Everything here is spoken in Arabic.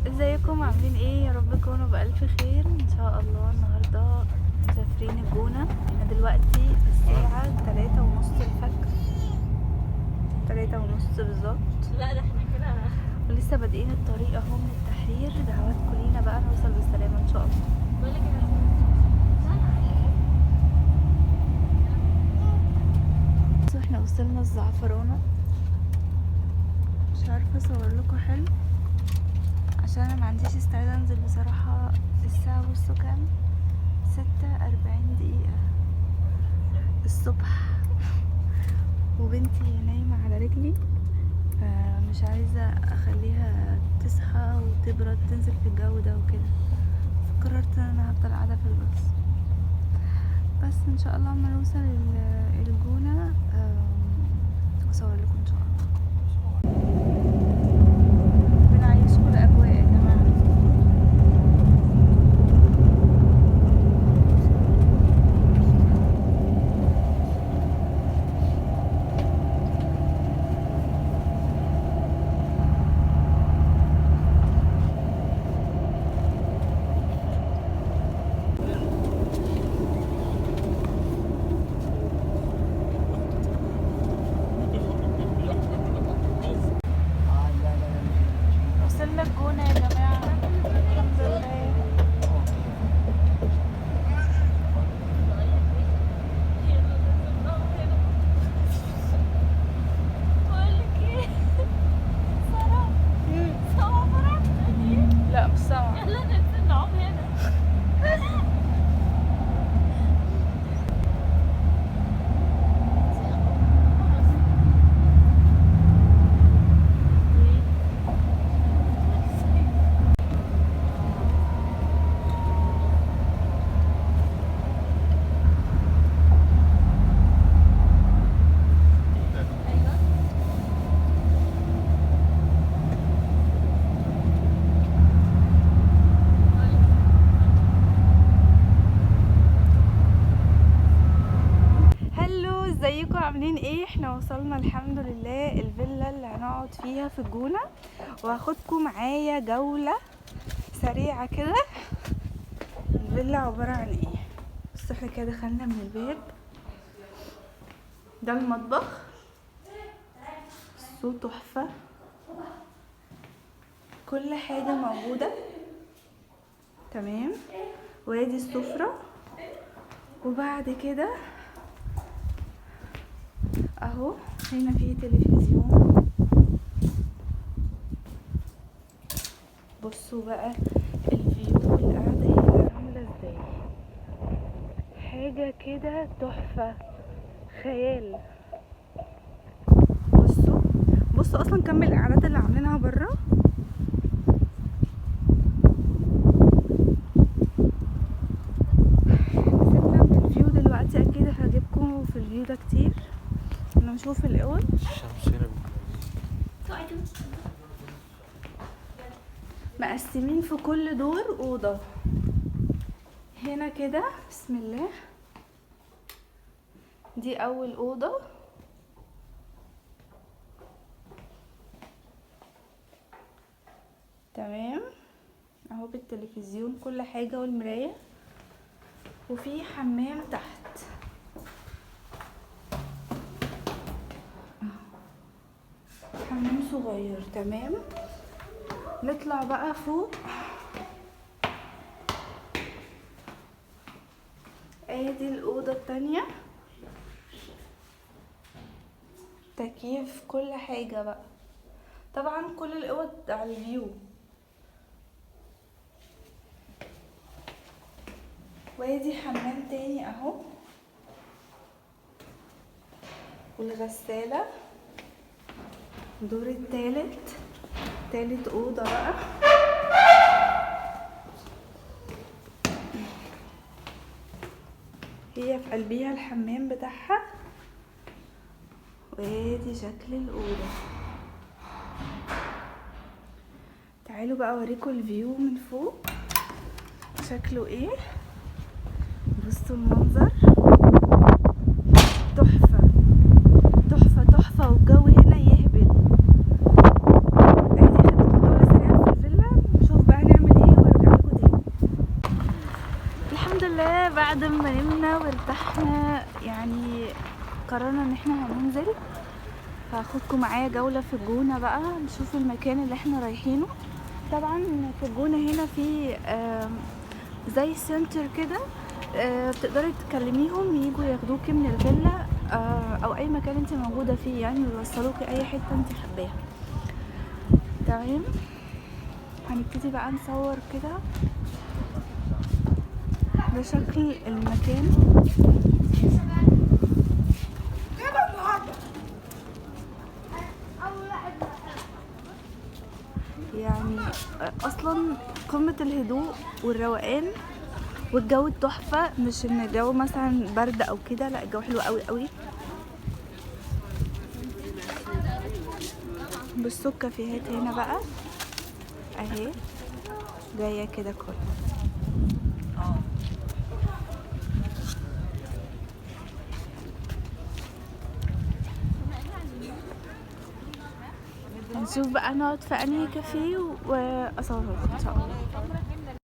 ازيكم عاملين ايه؟ يا رب تكونوا بألف خير ان شاء الله. النهارده مسافرين الجونة. احنا دلوقتي الساعة 3:30 الفجر، 3:30 بالظبط. لا ده احنا كده. ولسه بادئين الطريق اهو من التحرير. دعواتكم لينا بقى نوصل بالسلامة ان شاء الله. بقول لك بصوا احنا وصلنا الزعفرانة. مش عارفة اصور لكم حلو عشان انا ما عنديش استعداد انزل بصراحة. الساعة بصوا كام؟ 46 دقيقة الصبح وبنتي نايمة على رجلي، فمش عايزة اخليها تصحى وتبرد تنزل في الجو ده وكده، فقررت ان انا هفضل قاعدة في الباص. بس ان شاء الله اما نوصل الجونة اصور لكم ان شاء الله. بنعيشكم الاجواء يا جماعة. وصلنا الجونة يا جماعة الحمد لله. بقول لك ايه، سارة سوا فرح لا مش سامعة. يلا ننزل نقعد هنا. هلو ازيكم عاملين ايه؟ احنا وصلنا الحمد لله الفيلا اللي هنقعد فيها في الجونة، وهاخدكم معايا جولة سريعة كده. الفيلا عبارة عن ايه؟ بصوا احنا كده دخلنا من الباب، ده المطبخ، الصوت تحفة، كل حاجة موجودة تمام. وادي السفرة، وبعد كده اهو هنا في تلفزيون. بصوا بقى الفيو القعدة هنا عاملة ازاي، حاجة كده تحفة خيال. بصوا اصلا كم القعدات اللي عاملينها برا. سيبنا من الفيو دلوقتي، اكيد هجيبكم في الفيو ده كتير. انا نشوف الاول. الشمس هنا مقسمين في كل دور اوضه هنا كده. بسم الله، دي اول اوضه. تمام اهو بالتلفزيون كل حاجه والمرايه، وفي حمام تحت. حمام صغير تمام. نطلع بقى فوق، ادي الاوضه التانية، تكييف كل حاجه بقى. طبعا كل الاوض على الفيو. وادي حمام تاني اهو، والغساله. الدور التالت، تالت اوضه بقى. هي في قلبيها الحمام بتاعها. وادي شكل الاوضه. تعالوا بقى اوريكم الفيو من فوق شكله ايه. بصوا المنظر تحفه تحفه تحفه، والجو هنا يهبل. ادي خدتكم جوله سريعه في الفيلا. نشوف بعد ما نمنا وارتحنا يعني قررنا ان احنا هننزل، فهاخدكم معايا جولة في الجونة بقى نشوف المكان اللي احنا رايحينه. طبعا في الجونة هنا في زي سنتر كده، بتقدري تكلميهم يجوا ياخدوكي من الفيلا او اي مكان انت موجودة فيه يعني، ويوصلوكي اي حتة انت حباها. تمام، هنبتدي بقى نصور كده. ده شكل المكان. يعني اصلا قمة الهدوء والروقان والجو التحفة، مش ان الجو مثلا برد او كده، لا الجو حلو قوي قوي. بصوا الكافيهات هنا بقى اهي جاية كده كله. هنشوف بقى نقعد في انهي كافيه واصوركم ان شاء الله.